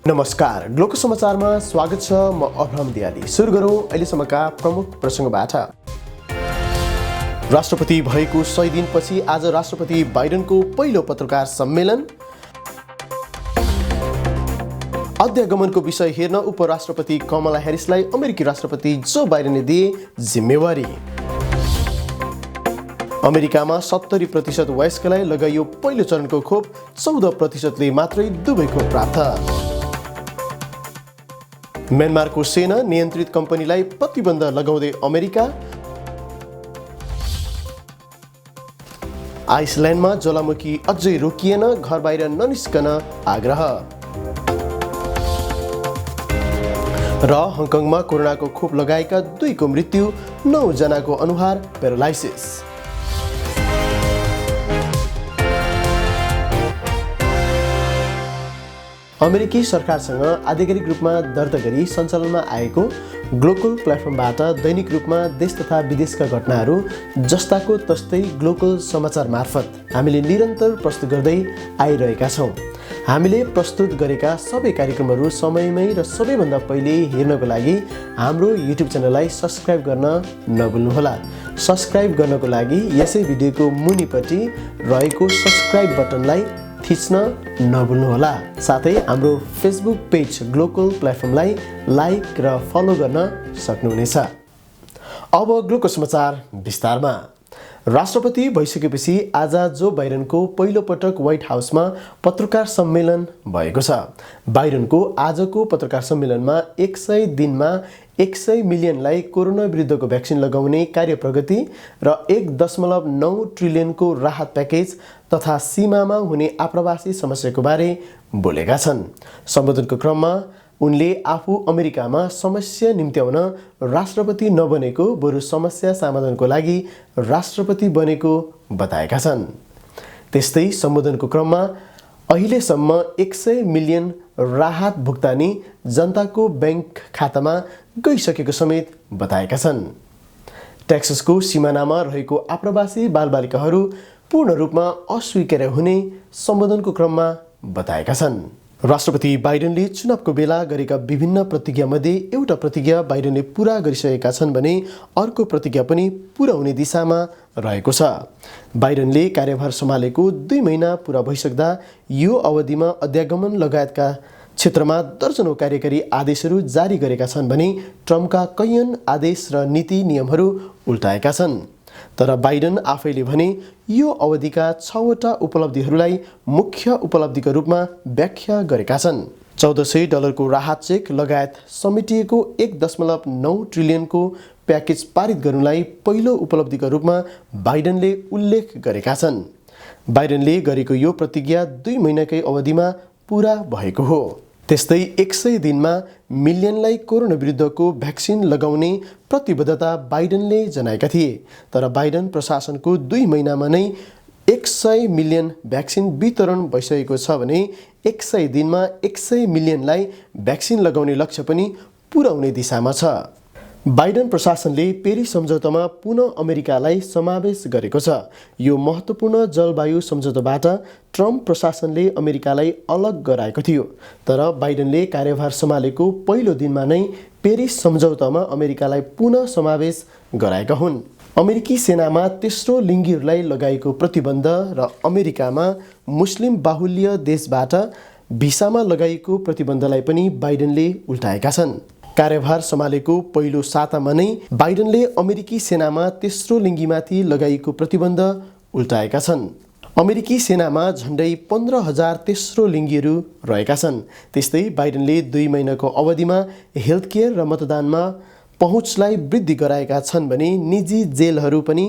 नमस्कार, ग्लोको समाचारमा स्वागत छ। म अब्राहम दियाली। सुरु गरौँ अहिलेसम्मका प्रमुख प्रसङ्गबाट। राष्ट्रपति भएको 100 दिनपछि आज राष्ट्रपति बाइडेनको पहिलो पत्रकार सम्मेलन। अध्यागमनको विषय हेर्न उपराष्ट्रपति कमला ह्यारिसलाई अमेरिकी राष्ट्रपति जो बाइडेनले दिए जिम्मेवारी। अमेरिकामा 70% वयस्कलाई लगाइयो पहिलो चरणको खोप, 14%ले मात्रै दुवै खोप प्राप्त। म्यानमारको सेना नियन्त्रित कम्पनीलाई प्रतिबन्ध लगाउँदै अमेरिका। आइसल्यान्डमा ज्वालामुखी अझै रोकिएन, घर बाहिर ननिस्कन आग्रह। र हङकङमा कोरोनाको खोप लगाएका 2 को मृत्यु, 9 जनाको अनुहार प्यारालाइसिस। अमेरिकी सरकारसँग आधिकारिक रूपमा दर्ता गरी सञ्चालनमा आएको ग्लोकल प्लेटफर्मबाट दैनिक रूपमा देश तथा विदेशका घटनाहरू जस्ताको तस्तै ग्लोकल समाचार मार्फत हामीले निरन्तर प्रस्तुत गर्दै आइरहेका छौँ। हामीले प्रस्तुत गरेका सबै कार्यक्रमहरू समयमै र सबैभन्दा पहिले हेर्नको लागि हाम्रो युट्युब च्यानललाई सब्स्क्राइब गर्न नभुल्नुहोला। सब्स्क्राइब गर्नको लागि यसै भिडियोको मुनिपट्टि रहेको सब्स्क्राइब बटनलाई थिच्न नभुल्नुहोला। साथै हाम्रो फेसबुक पेज ग्लोकल प्लेटफर्मलाई लाइक र फलो गर्न सक्नुहुनेछ। अब ग्लोकल समाचार विस्तारमा। राष्ट्रपति भइसकेपछि आज जो बाइडेनको पहिलो पटक व्हाइट हाउसमा पत्रकार सम्मेलन भएको छ। बाइडेनको आजको पत्रकार सम्मेलनमा 100 दिनमा 100 मिलियनलाई कोरोना विरुद्धको भ्याक्सिन लगाउने कार्य प्रगति र 1.9 ट्रिलियनको राहत प्याकेज तथा सीमामा हुने आप्रवासी समस्याको बारे बोलेका छन्। सम्बोधनको क्रममा उनले आफू अमेरिकामा समस्या निम्त्याउन राष्ट्रपति नबनेको बरु समस्या समाधानको लागि राष्ट्रपति बनेको बताएका छन्। त्यस्तै सम्बोधनको क्रममा अहिलेसम्म 100 मिलियन राहत भुक्तानी जनताको ब्याङ्क खातामा गइसकेको समेत बताएका छन्। टेक्ससको सिमानामा रहेको आप्रवासी बालबालिकाहरू पूर्ण रूपमा अस्वीकार्य हुने सम्बोधनको क्रममा बताएका छन्। राष्ट्रपति बाइडेनले चुनावको बेला गरेका विभिन्न प्रतिज्ञामध्ये एउटा प्रतिज्ञा बाइडेनले पूरा गरिसकेका छन् भने अर्को प्रतिज्ञा पनि पूरा हुने दिशामा रहेको छ। बाइडेनले कार्यभार सम्हालेको 2 महिना पूरा भइसक्दा यो अवधिमा अध्यागमन लगायतका क्षेत्रमा दर्जनौं कार्यकारी आदेशहरू जारी गरेका छन् भने ट्रम्पका कैयन आदेश र नीति नियमहरू उल्टाएका छन्। तर बाइडेन आफैले भने यो अवधिका 6 वटा उपलब्धिहरूलाई मुख्य उपलब्धिका रूपमा व्याख्या गरेका छन्। $1400 राहत चेक लगायत समेटिएको 1.9 ट्रिलियनको प्याकेज पारित गर्नुलाई पहिलो उपलब्धिका रूपमा बाइडेनले उल्लेख गरेका छन्। बाइडेनले गरेको यो प्रतिज्ञा 2 महिनाकै अवधिमा पूरा भएको हो। त्यस्तै 100 दिनमा मिलियनलाई कोरोना विरुद्धको भ्याक्सिन लगाउने प्रतिबद्धता बाइडेनले जनाएका थिए। तर बाइडेन प्रशासनको 2 महिनामा नै 100 मिलियन भ्याक्सिन वितरण भइसकेको छ भने 100 दिनमा 100 मिलियनलाई भ्याक्सिन लगाउने लक्ष्य पनि पूरा हुने दिशामा छ। बाइडेन प्रशासनले पेरिस सम्झौतामा पुनः अमेरिकालाई समावेश गरेको छ। यो महत्त्वपूर्ण जलवायु सम्झौताबाट ट्रम्प प्रशासनले अमेरिकालाई अलग गराएको थियो। तर बाइडेनले कार्यभार सम्हालेको पहिलो दिनमा नै पेरिस सम्झौतामा अमेरिकालाई पुनः समावेश गराएका हुन्। अमेरिकी सेनामा तेस्रो लिङ्गीहरूलाई लगाएको प्रतिबन्ध र अमेरिकामा मुस्लिम बाहुल्य देशबाट भिसामा लगाइएको प्रतिबन्धलाई पनि बाइडेनले उल्टाएका छन्। कार्यभार सम्हालेको पहिलो सातामा नै बाइडेनले अमेरिकी सेनामा तेस्रो लिङ्गीमाथि लगाइएको प्रतिबन्ध उल्टाएका छन्। अमेरिकी सेनामा झन्डै 15,000 तेस्रो लिङ्गीहरू रहेका छन्। त्यस्तै बाइडेनले 2 महिनाको अवधिमा हेल्थकेयर र मतदानमा पहुँचलाई वृद्धि गराएका छन् भने निजी जेलहरू पनि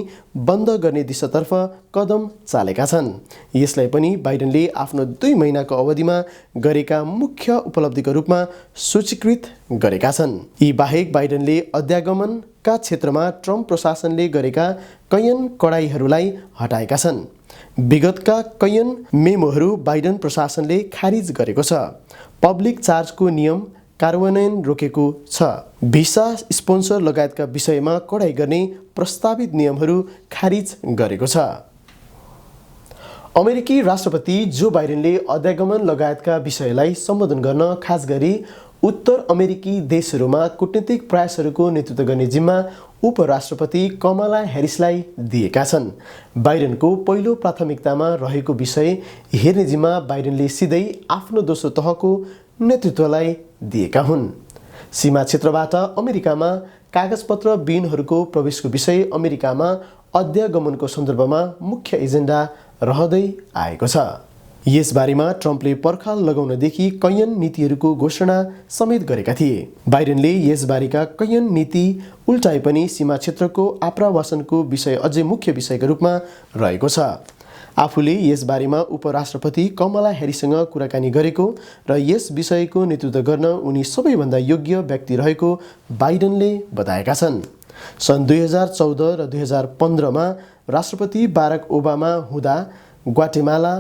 बन्द गर्ने दिशातर्फ कदम चालेका छन्। यसलाई पनि बाइडेनले आफ्नो 2 महिनाको अवधिमा गरेका मुख्य उपलब्धिका रूपमा सूचीकृत गरेका छन्। यी बाहेक बाइडेनले अध्यागमनका क्षेत्रमा ट्रम्प प्रशासनले गरेका कैयन कडाइहरूलाई हटाएका छन्। विगतका कैयन मेमोहरू बाइडेन प्रशासनले खारिज गरेको छ। पब्लिक चार्जको नियम कार्यान्वयन रोकेको छ। भिसा स्पोन्सर लगायतका विषयमा कडाई गर्ने प्रस्तावित नियमहरू खारिज गरेको छ। अमेरिकी राष्ट्रपति जो बाइडेनले अध्यागमन लगायतका विषयलाई सम्बोधन गर्न खास गरी उत्तर अमेरिकी देशहरूमा कूटनीतिक प्रयासहरूको नेतृत्व गर्ने जिम्मा उपराष्ट्रपति कमला ह्यारिसलाई दिएका छन्। बाइडेनको पहिलो प्राथमिकतामा रहेको विषय हेर्ने जिम्मा बाइडेनले सिधै आफ्नो दोस्रो तहको नेतृत्वलाई दिएका हुन्। सीमा क्षेत्रबाट अमेरिकामा कागजपत्र विहीनहरूको प्रवेशको विषय अमेरिकामा अध्यागमनको सन्दर्भमा मुख्य एजेन्डा रहँदै आएको छ। यसबारेमा ट्रम्पले पर्खाल लगाउनदेखि कैयन नीतिहरूको घोषणा समेत गरेका थिए। बाइडेनले यसबारेका कैयन नीति उल्टाए पनि सीमा क्षेत्रको आप्रवासनको विषय अझै मुख्य विषयका रूपमा रहेको छ। आफूले यसबारेमा उपराष्ट्रपति कमला ह्यारिससँग कुराकानी गरेको र यस विषयको नेतृत्व गर्न उनी सबैभन्दा योग्य व्यक्ति रहेको बाइडेनले बताएका छन्। सन् 2014 र 2015 राष्ट्रपति बाराक ओबामा हुँदा ग्वाटेमाला,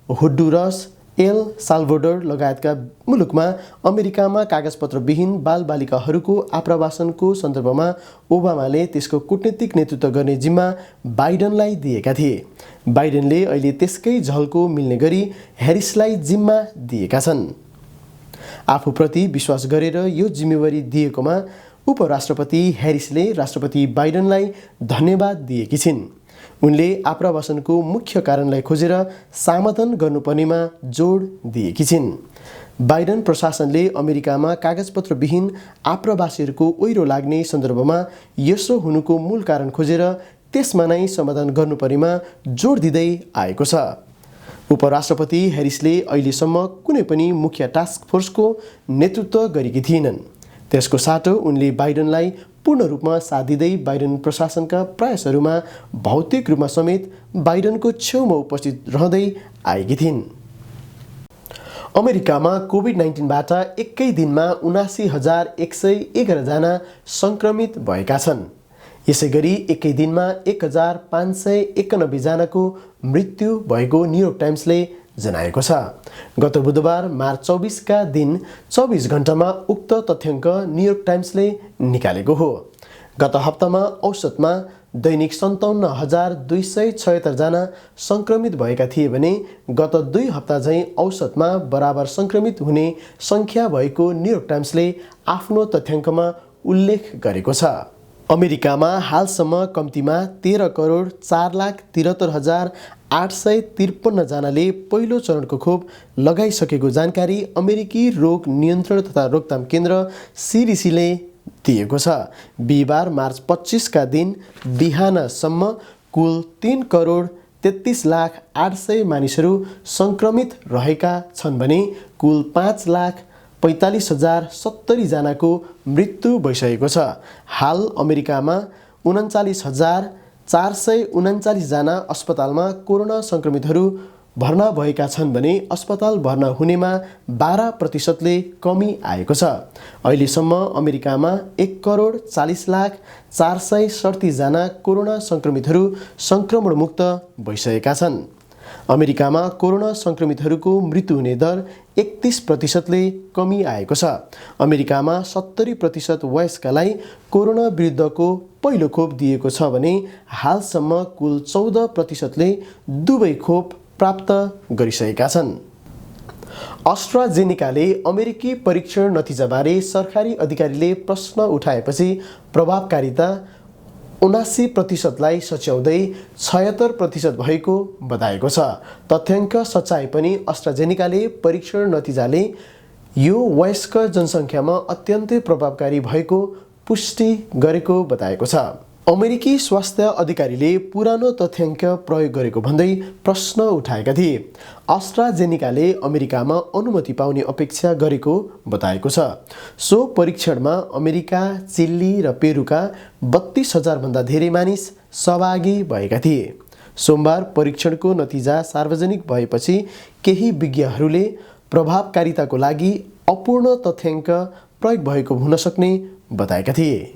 होन्डुरस, एल साल्भोडोर लगायतका मुलुकमा अमेरिकामा कागजपत्रविहीन बालबालिकाहरूको आप्रवासनको सन्दर्भमा ओबामाले त्यसको कूटनीतिक नेतृत्व गर्ने जिम्मा बाइडेनलाई दिएका थिए। बाइडेनले अहिले त्यसकै झल्को मिल्ने गरी ह्यारिसलाई जिम्मा दिएका छन्। आफूप्रति विश्वास गरेर यो जिम्मेवारी दिएकोमा उपराष्ट्रपति ह्यारिसले राष्ट्रपति बाइडेनलाई धन्यवाद दिएकी छिन्। उनले आप्रवासनको मुख्य कारणलाई खोजेर समाधान गर्नुपर्नेमा जोड दिएकी छिन्। बाइडेन प्रशासनले अमेरिकामा कागजपत्रविहीन आप्रवासीहरूको ओहिरो लाग्ने सन्दर्भमा यसो हुनुको मूल कारण खोजेर त्यसमा नै समाधान गर्नुपर्नेमा जोड दिँदै आएको छ। उपराष्ट्रपति ह्यारिसले अहिलेसम्म कुनै पनि मुख्य टास्क फोर्सको नेतृत्व गरेकी थिएनन्। त्यसको साटो उनले बाइडेनलाई पूर्ण रूपमा साथ दिँदै बाइडेन प्रशासनका प्रयासहरूमा भौतिक रूपमा समेत बाइडेनको छेउमा उपस्थित रहँदै आएकी थिइन्। अमेरिकामा कोभिड-19बाट एकै दिनमा 79,111 जना सङ्क्रमित भएका छन्। यसैगरी एकै दिनमा 1,591 जनाको मृत्यु भएको न्युयोर्क टाइम्सले जनाएको छ। गत बुधबार मार्च 24 का दिन 24 घण्टामा उक्त तथ्याङ्क न्युयोर्क टाइम्सले निकालेको हो। गत हप्तामा औसतमा दैनिक 57,276 जना सङ्क्रमित भएका थिए भने गत 2 हप्ता झैँ औसतमा बराबर सङ्क्रमित हुने सङ्ख्या भएको न्युयोर्क टाइम्सले आफ्नो तथ्याङ्कमा उल्लेख गरेको छ। अमेरिकामा हालसम्म कम्तीमा 13,73,853 जनाले पहिलो चरणको खोप लगाइसकेको जानकारी अमेरिकी रोग नियन्त्रण तथा रोकथाम केन्द्र CDCले दिएको छ। बिहिबार मार्च 25 का दिन बिहानसम्म कुल 3,33,800,000 मानिसहरू सङ्क्रमित रहेका छन् भने कुल 5,45,070 जनाको मृत्यु भइसकेको छ। हाल अमेरिकामा 39,439 जना अस्पतालमा कोरोना सङ्क्रमितहरू भर्ना भएका छन् भने अस्पताल भर्ना हुनेमा 12%ले कमी आएको छ। अहिलेसम्म अमेरिकामा 1,40,04,37 जना कोरोना सङ्क्रमितहरू सङ्क्रमणमुक्त भइसकेका छन्। अमेरिकामा कोरोना सङ्क्रमितहरूको मृत्यु हुने दर 31%ले कमी आएको छ। अमेरिकामा 70% वयस्कलाई कोरोना विरुद्धको पहिलो खोप दिएको छ भने हालसम्म कुल 14%ले दुवै खोप प्राप्त गरिसकेका छन्। अस्ट्राजेनिकाले अमेरिकी परीक्षण नतिजाबारे सरकारी अधिकारीले प्रश्न उठाएपछि प्रभावकारिता 79%लाई सच्याउँदै 76% भएको बताएको छ। तथ्याङ्क सच्चाइ पनि अस्ट्राजेनिकाले परीक्षण नतिजाले यो वयस्क जनसङ्ख्यामा अत्यन्तै प्रभावकारी भएको पुष्टि गरेको बताएको छ। अमेरिकी स्वास्थ्य अधिकारीले पुरानो तथ्याङ्क प्रयोग गरेको भन्दै प्रश्न उठाएका थिए। अस्ट्राजेनिकाले अमेरिकामा अनुमति पाउने अपेक्षा गरेको बताएको छ। सो परीक्षणमा अमेरिका, चिली र पेरुका 32,000 भन्दा धेरै मानिस सहभागी भएका थिए। सोमबार परीक्षणको नतिजा सार्वजनिक भएपछि केही विज्ञहरूले प्रभावकारिताको लागि अपूर्ण तथ्याङ्क प्रयोग भएको हुन सक्ने बताएका थिए।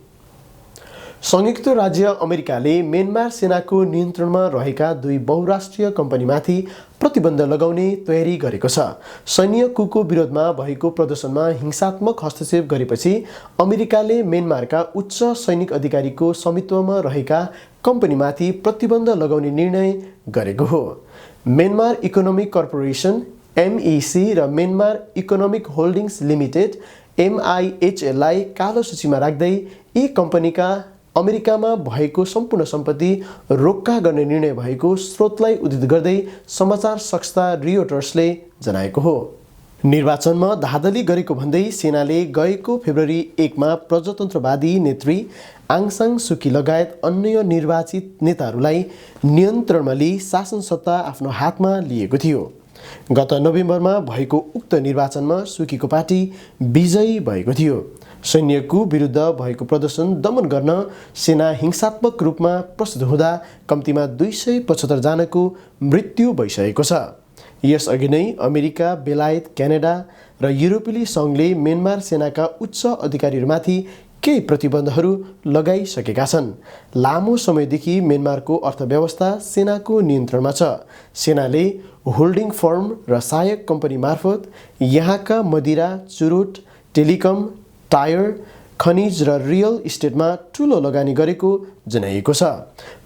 संयुक्त राज्य अमेरिकाले म्यानमार सेनाको नियन्त्रणमा रहेका 2 बहुराष्ट्रिय कम्पनीमाथि प्रतिबन्ध लगाउने तयारी गरेको छ। सैन्य कुको विरोधमा भएको प्रदर्शनमा हिंसात्मक हस्तक्षेप गरेपछि अमेरिकाले म्यानमारका उच्च सैनिक अधिकारीको स्वामित्वमा रहेका कम्पनीमाथि प्रतिबन्ध लगाउने निर्णय गरेको हो। म्यानमार इकोनोमिक कर्पोरेसन MEC र Myanmar economic holdings limited MIHL लाई कालो सूचीमा राख्दै यी कम्पनीका अमेरिकामा भएको सम्पूर्ण सम्पत्ति रोक्का गर्ने निर्णय भएको स्रोतलाई उद्धृत गर्दै समाचार संस्था रियोटर्सले जनाएको हो। निर्वाचनमा धाँधली गरेको भन्दै सेनाले गएको फेब्रुअरी 1 मा प्रजातन्त्रवादी नेत्री आङ सान सुकी लगायत अन्य निर्वाचित नेताहरूलाई नियन्त्रणमा लिई शासन सत्ता आफ्नो हातमा लिएको थियो। गत नोभेम्बरमा भएको उक्त निर्वाचनमा सुकीको पार्टी विजयी भएको थियो। सैन्यको विरुद्ध भएको प्रदर्शन दमन गर्न सेना हिंसात्मक रूपमा प्रस्तुत हुँदा कम्तीमा 275 जनाको मृत्यु भइसकेको छ। यसअघि नै अमेरिका, बेलायत, क्यानाडा र युरोपेली सङ्घले म्यानमार सेनाका उच्च अधिकारीहरूमाथि केही प्रतिबन्धहरू लगाइसकेका छन्। लामो समयदेखि म्यानमारको अर्थव्यवस्था सेनाको नियन्त्रणमा छ। सेनाले होल्डिङ फर्म र सहायक कम्पनी मार्फत यहाँका मदिरा, चुरोट, टेलिकम, टायर, खनिज र रियल इस्टेटमा ठूलो लगानी गरेको जनाइएको छ।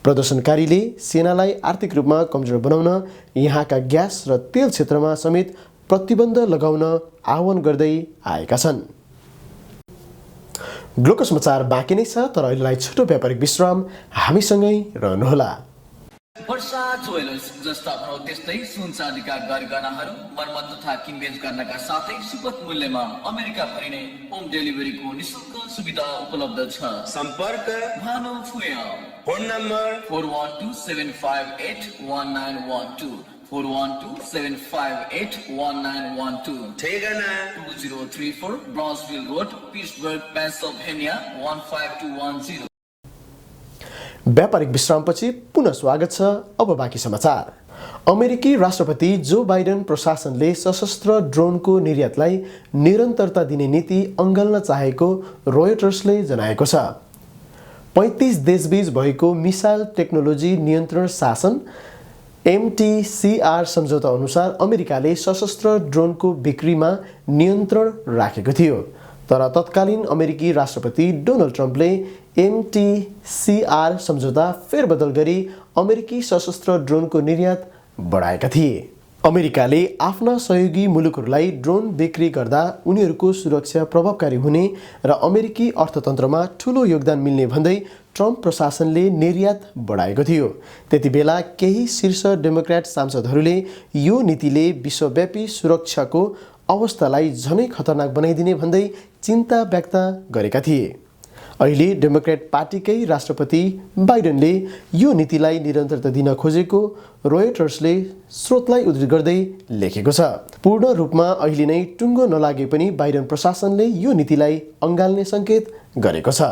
प्रदर्शनकारीले सेनालाई आर्थिक रूपमा कमजोर बनाउन यहाँका ग्यास र तेल क्षेत्रमा समेत प्रतिबन्ध लगाउन आह्वान गर्दै आएका छन्। ग्लोको समाचार बाँकी नै छ, तर अहिलेलाई छोटो व्यापारिक विश्राम। हामीसँगै रहनुहोला। वर्षा ज्वेलर्स जस्ता भनौँ त्यस्तै सुन चाँदीका गरगहनाहरू मर्मत तथा किनबेच गर्नका साथै सुपथ मूल्यमा अमेरिका भरि नै होम डेलिभरीको निःशुल्क सुविधा उपलब्ध छ। सम्पर्क भानु फुया, फोन नम्बर 4127581912 4127581912, ठेगाना 2034 ब्राउन्सविल रोड, पिट्सबर्ग, पेन्सिल्भेनिया 15210। व्यापारिक विश्रामपछि पुनः स्वागत छ। अब बाँकी समाचार। अमेरिकी राष्ट्रपति जो बाइडेन प्रशासनले सशस्त्र ड्रोनको निर्यातलाई निरन्तरता दिने नीति अँगाल्न चाहेको रोयटर्सले जनाएको छ। 35 देशबीच भएको मिसाइल टेक्नोलोजी नियन्त्रण शासन MTCR सम्झौता अनुसार अमेरिकाले सशस्त्र ड्रोनको बिक्रीमा नियन्त्रण राखेको थियो। तर तत्कालीन अमेरिकी राष्ट्रपति डोनाल्ड ट्रम्पले MTCR सम्झौता फेरबदल गरी अमेरिकी सशस्त्र ड्रोनको निर्यात बढाएका थिए। अमेरिकाले आफ्ना सहयोगी मुलुकहरूलाई ड्रोन बिक्री गर्दा उनीहरूको सुरक्षा प्रभावकारी हुने र अमेरिकी अर्थतन्त्रमा ठूलो योगदान मिल्ने भन्दै ट्रम्प प्रशासनले निर्यात बढाएको थियो। त्यति बेला केही शीर्ष डेमोक्र्याट सांसदहरूले यो नीतिले विश्वव्यापी सुरक्षाको अवस्थालाई झनै खतरनाक बनाइदिने भन्दै चिन्ता व्यक्त गरेका थिए। अहिले डेमोक्रेट पार्टीकै राष्ट्रपति बाइडेनले यो नीतिलाई निरन्तरता दिन खोजेको रोयटर्सले स्रोतलाई उद्धृत गर्दै लेखेको छ। पूर्ण रूपमा अहिले नै टुङ्गो नलागे पनि बाइडेन प्रशासनले यो नीतिलाई अँगाल्ने सङ्केत गरेको छ।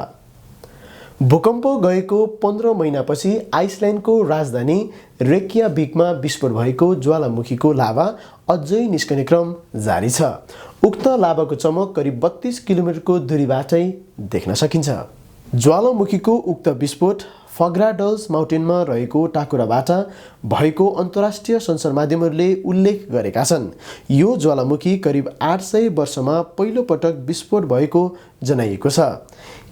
भूकम्प गएको 15 महिनापछि आइसल्यान्डको राजधानी रेक्याविकमा विस्फोट भएको ज्वालामुखीको लाभा अझै निस्कने क्रम जारी छ। उक्त लाभाको चमक करिब 32 किलोमिटरको दूरीबाटै देख्न सकिन्छ। ज्वालामुखीको उक्त विस्फोट फग्राडल्स माउन्टेनमा रहेको टाकुराबाट भएको अन्तर्राष्ट्रिय सञ्चार माध्यमहरूले उल्लेख गरेका छन्। यो ज्वालामुखी करिब 800 वर्षमा पहिलो पटक विस्फोट भएको जनाइएको छ।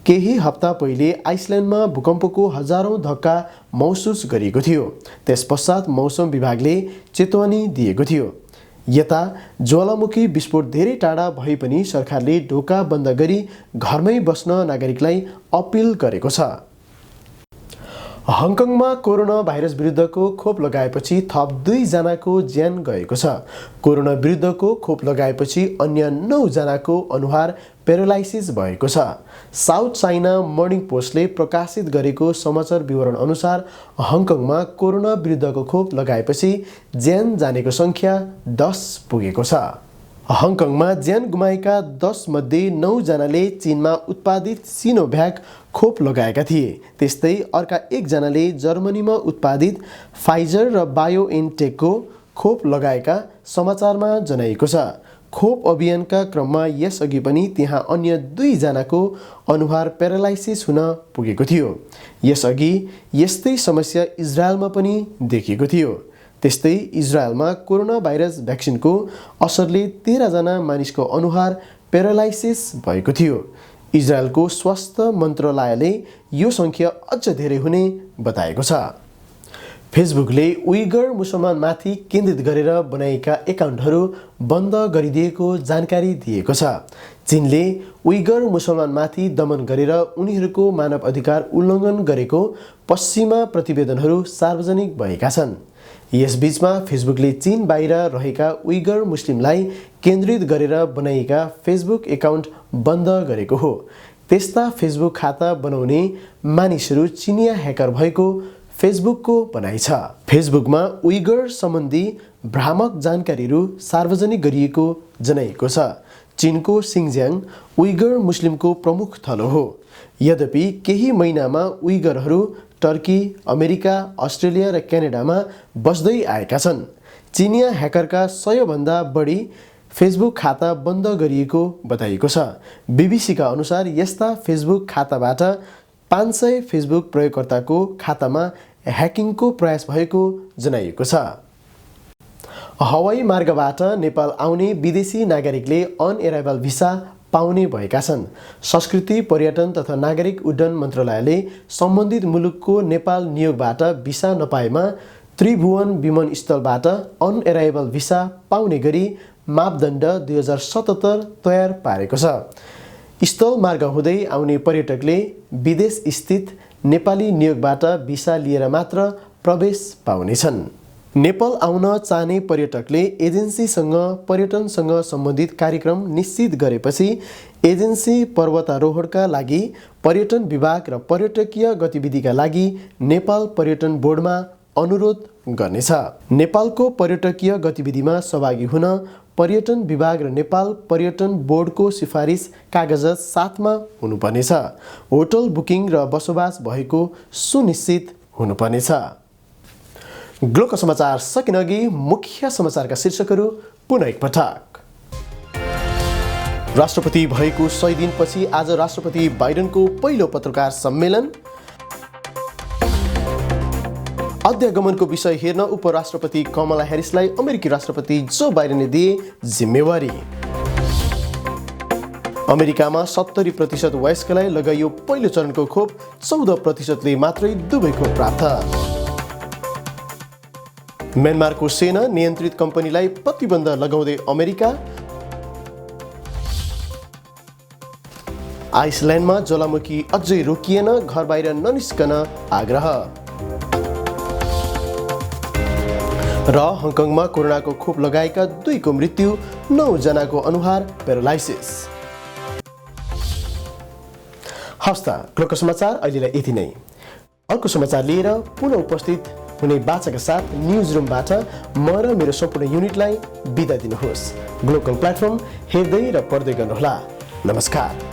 केही हप्ता पहिले आइसल्यान्डमा भूकम्पको हजारौं धक्का महसुस गरिएको थियो। त्यसपश्चात मौसम विभागले चेतावनी दिएको थियो। यता ज्वालामुखी विस्फोट धेरै टाढा भए पनि सरकारले ढोका बन्द गरी घरमै बस्न नागरिकलाई अपिल गरेको छ। हङकङमा कोरोना भाइरस विरुद्धको खोप लगाएपछि थप 2 जनाको ज्यान गएको छ। कोरोना विरुद्धको खोप लगाएपछि अन्य 9 जनाको अनुहार प्यारालाइसिस भएको छ। साउथ चाइना मर्निङ पोस्टले प्रकाशित गरेको समाचार विवरण अनुसार हङकङमा कोरोना विरुद्धको खोप लगाएपछि ज्यान जानेको सङ्ख्या 10 पुगेको छ। हङकङमा ज्यान गुमाएका 10 मध्ये 9 जनाले चीनमा उत्पादित सिनोभ्याक खोप लगाएका थिए। त्यस्तै अर्का 1 जनाले जर्मनीमा उत्पादित फाइजर र बायोएनटेकको खोप लगाएका समाचारमा जनाइएको छ। खोप अभियानका क्रममा यसअघि पनि त्यहाँ अन्य 2 जनाको अनुहार प्यारालाइसिस हुन पुगेको थियो। यसअघि यस्तै समस्या इजरायलमा पनि देखिएको थियो। त्यस्तै इजरायलमा कोरोना भाइरस भ्याक्सिनको असरले 13 जना मानिसको अनुहार प्यारालाइसिस भएको थियो। इजरायलको स्वास्थ्य मन्त्रालयले यो सङ्ख्या अझ धेरै हुने बताएको छ। फेसबुकले उइगर मुसलमानमाथि केन्द्रित गरेर बनाएका एकाउन्टहरू बन्द गरिदिएको जानकारी दिएको छ। चीनले उइगर मुसलमानमाथि दमन गरेर उनीहरूको मानव अधिकार उल्लङ्घन गरेको पश्चिमा प्रतिवेदनहरू सार्वजनिक भएका छन्। यसबीचमा फेसबुकले चीन बाहिर रहेका उइगर मुस्लिमलाई केन्द्रित गरेर बनाइएका फेसबुक एकाउन्ट बन्द गरेको हो। त्यस्ता फेसबुक खाता बनाउने मानिसहरू चिनिया ह्याकर भएको फेसबुकको भनाइ छ। फेसबुकमा उइगर सम्बन्धी भ्रामक जानकारीहरू सार्वजनिक गरिएको जनाइएको छ। चीनको सिङज्याङ उइगर मुस्लिमको प्रमुख थलो हो। यद्यपि केही महिनामा उइगरहरू टर्की, अमेरिका, अस्ट्रेलिया र क्यानाडामा बस्दै आएका छन्। चिनिया ह्याकरका 100 भन्दा बढी फेसबुक खाता बन्द गरिएको बताइएको छ। बीबीसीका अनुसार यस्ता फेसबुक खाताबाट 500 फेसबुक प्रयोगकर्ताको खातामा ह्याकिङको प्रयास भएको जनाइएको छ। हवाई मार्गबाट नेपाल आउने विदेशी नागरिकले अन एराइभल भिसा पाउने भएका छन्। संस्कृति, पर्यटन तथा नागरिक उड्डयन मन्त्रालयले सम्बन्धित मुलुकको नेपाल नियोगबाट भिसा नपाएमा त्रिभुवन विमानस्थलबाट अन एराइभल भिसा पाउने गरी मापदण्ड 2077 तयार पारेको छ। स्थल मार्ग हुँदै आउने पर्यटकले विदेश स्थित नेपाली नियोगबाट भिसा लिएर मात्र प्रवेश पाउनेछन्। नेपाल आउन चाहने पर्यटकले एजेन्सीसँग पर्यटनसँग सम्बन्धित कार्यक्रम निश्चित गरेपछि एजेन्सी पर्वतारोहणका लागि पर्यटन विभाग र पर्यटकीय गतिविधिका लागि नेपाल पर्यटन बोर्डमा अनुरोध गर्नेछ। नेपालको पर्यटकीय गतिविधिमा सहभागी हुन पर्यटन विभाग र नेपाल पर्यटन बोर्डको सिफारिस कागजात साथमा हुनुपर्नेछ। होटल बुकिङ र बसोबास भएको सुनिश्चित हुनुपर्नेछ। ग्लोको समाचार सकिनअघि मुख्य समाचारका शीर्षकहरू पुनः एकपटक। राष्ट्रपति भएको 100 दिनपछि आज राष्ट्रपति बाइडेनको पहिलो पत्रकार सम्मेलन। अध्यागमनको विषय हेर्न उपराष्ट्रपति कमला ह्यारिसलाई अमेरिकी राष्ट्रपति जो बाइडेनले दिए जिम्मेवारी। अमेरिकामा 70% वयस्कलाई लगाइयो पहिलो चरणको खोप, 14%ले मात्रै दुवै खोप प्राप्त। म्यानमारको सेना नियन्त्रित कम्पनीलाई प्रतिबन्ध लगाउँदै अमेरिका। आइसल्यान्डमा ज्वालामुखी अझै रोकिएन, घर बाहिर ननिस्कन आग्रह। र हङकङमा कोरोनाको खोप लगाएका 2 को मृत्यु, 9 जनाको अनुहार प्यारालाइसिस। हस्ता ग्लोको समाचार अहिलेलाई यति नै। अर्को समाचार लिएर पुनः उपस्थित हुने बाचाका साथ न्युज रुमबाट म र मेरो सम्पूर्ण युनिटलाई बिदा दिनुहोस्। ग्लोकल प्लेटफर्म हेर्दै र पढ्दै गर्नुहोला। नमस्कार।